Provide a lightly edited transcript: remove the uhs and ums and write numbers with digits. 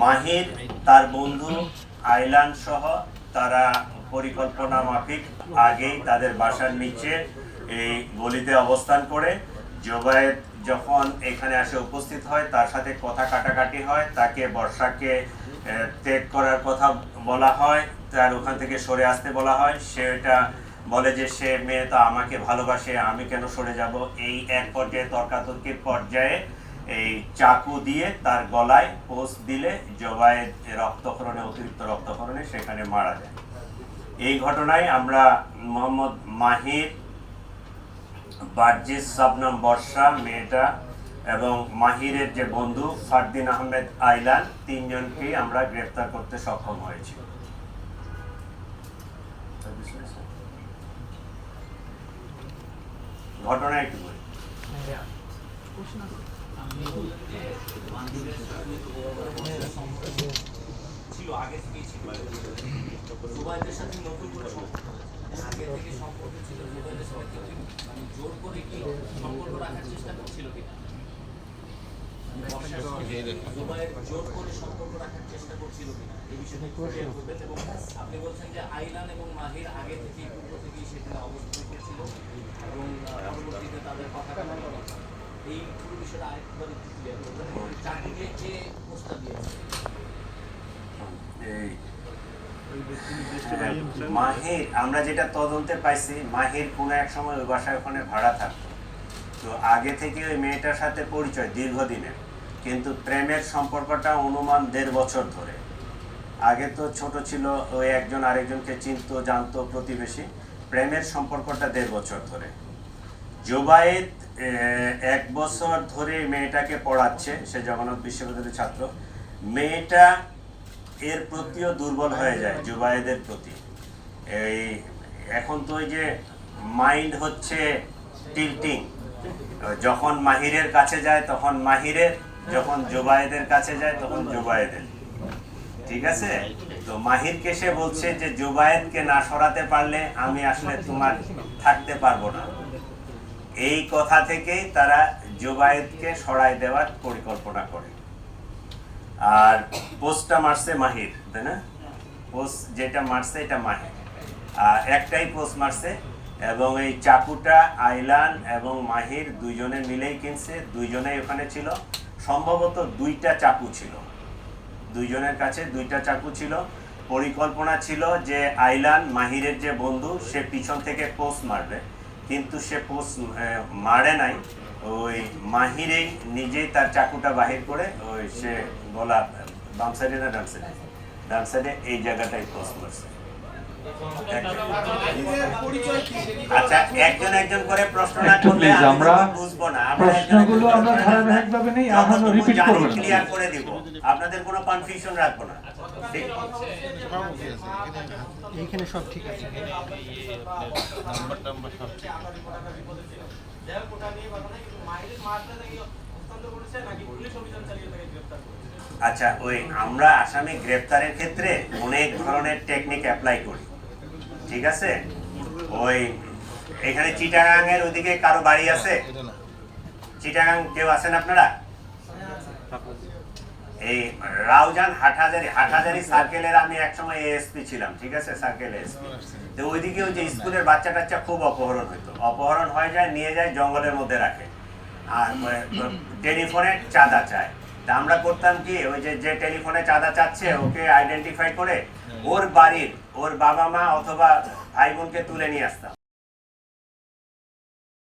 মাহির তার বন্ধু আইলান সহ তারা পরিকল্পনা মাফিক আগেই তাদের বাসার নিচে এই গলিতে অবস্থান করে জোবায়েদ যখন এখানে আসে উপস্থিত হয় তার সাথে কথা কাটাকাটি হয়, তাকে বর্ষাকে ত্যাগ করার কথা বলা হয়, তার ওখান থেকে সরে আসতে বলা হয়। সে এটা বলে যে সে মেয়ে তো আমাকে ভালোবাসে, আমি কেন সরে যাব। এই এক পর্যায়ে তর্কাতর্কির পর্যায়ে এই চাকু দিয়ে তার গলায় পোস্ট দিলে জোবায়েদ রক্তক্ষরণে অতিরিক্ত রক্তক্ষরণে সেখানে মারা যায়। এই ঘটনায় আমরা মোহাম্মদ মাহির, বার্জিস শবনম বর্ষা মেয়েটা এবং মাহিরের যে বন্ধু ফারদিন আহমেদ আইলান, তিনজনকেই আমরা গ্রেফতার করতে সক্ষম হয়েছি। ঘটনা একটু বলি। ছিল আগে থেকেই ছিল জুবাইদের সাথে নতুন করে আগে থেকে সম্পর্ক ছিল। জুবাইদের সাথে মানে জোর করে কি সম্পর্ক রাখার চেষ্টা করছিল কিনা, জুবাইর জোর করে সম্পর্ক রাখার চেষ্টা করছিল কিনা এই বিষয়টা ক্লিয়ার করবেন। এবং আপনি বলছেন যে আইলান এবং মাহির আগে থেকেই পূর্ব থেকেই সেখানে অবস্থান করছিল এবং পরবর্তীতে তাদের কথা এই পুরো বিষয়টা আরেকবার একটু ক্লিয়ার করবেন। চাকরিকে কে প্রস্তাব দিয়েছে? মাহির, আমরা যেটা তদন্তে পাইছি, মাহির কোনো এক সময় ওই বাসায় ওখানে ভাড়া থাকতো। তো আগে থেকে ওই মেয়েটার সাথে পরিচয় দীর্ঘদিনের, কিন্তু প্রেমের সম্পর্কটা অনুমান 1.5 বছর ধরে। আগে তো ছোট ছিল, ওই একজন আরেকজনকে চিনতো জানতো, প্রতিবেশী। প্রেমের সম্পর্কটা 1.5 বছর ধরে। জুবায়েদ 1 বছর ধরে মেয়েটাকে পড়াচ্ছে, সে জগন্নাথ বিশ্ববিদ্যালয়ের ছাত্র। মেয়েটা এর প্রতিও দুর্বল হয়ে যায় জুবায়েদের প্রতি। এই এখন তো ওই যে মাইন্ড হচ্ছে টিল্টিং, যখন মাহিরের কাছে যায় তখন মাহিরের, যখন জুবায়েদের কাছে যায় তখন জুবায়েদের। ঠিক আছে, তো মাহিরকে সে বলছে যে জুবায়েদকে না সরাতে পারলে আমি আসলে তোমার থাকতে পারবো না। এই কথা থেকেই তারা জুবায়েদকে সরাই দেওয়ার পরিকল্পনা করে। আর পোস্টটা মারছে মাহির, তাই না? পোস্ট যেটা মারছে এটা মাহির, একটাই পোস্ট মারছে। এবং এই চাকুটা আইলান এবং মাহির দুইজনে মিলেই কিনছে, দুইজনেই ওখানে ছিল। সম্ভবত 2টা চাকু ছিল, দুইজনের কাছে 2টা চাকু ছিল। পরিকল্পনা ছিল যে আইলান, মাহিরের যে বন্ধু, সে পিছন থেকে পোস্ট মারবে, কিন্তু সে পোস্ট মারে নাই। ওই মাহিরেই নিজেই তার চাকুটা বাহির করে ওই সে গলা বাম সাইডে না ডান সাইডে, ডান সাইডে এই জায়গাটাই পোস্ট মারছে। আচ্ছা, একজন একজন করে প্রশ্ন না করলে আমরা বুঝবো না। প্রশ্নগুলো আমরা ধারাবাহিকভাবে নেই, আমরা রিপিট করব না, ক্লিয়ার করে দিব, আপনাদের কোনো কনফিউশন রাখবো না। ঠিক, এইখানে সব ঠিক আছে। নাম্বার সব ঠিক আছে। আচ্ছা, ওই আমরা আসামি গ্রেফতারের ক্ষেত্রে অনেক ধরনের টেকনিক অ্যাপ্লাই করি। ঠিক আছে, ওই এখানে চিটাগাং এর ওইদিকে কারো বাড়ি আছে? চিটাগাং কেউ আছেন আপনারা? এই রাউজান হাটহাজারি সার্কেলের আমি একসময় এএসপি ছিলাম। ঠিক আছে, সার্কেল এএসপি। তো ওইদিকে ওই যে স্কুলের বাচ্চা টাচ্চা খুব অপহরণ হইতো, অপহরণ হয়ে যায়, নিয়ে যায় জঙ্গলের মধ্যে রাখে, আর টেলিফোনে চাঁদা চায়। তা আমরা করতাম কি, ওই যে টেলিফোনে চাঁদা চাচ্ছে ওকে আইডেন্টিফাই করে ওর বাড়ির ওর বাবা মা অথবা ভাই বোনকে তুলে নিয়ে আসতাম।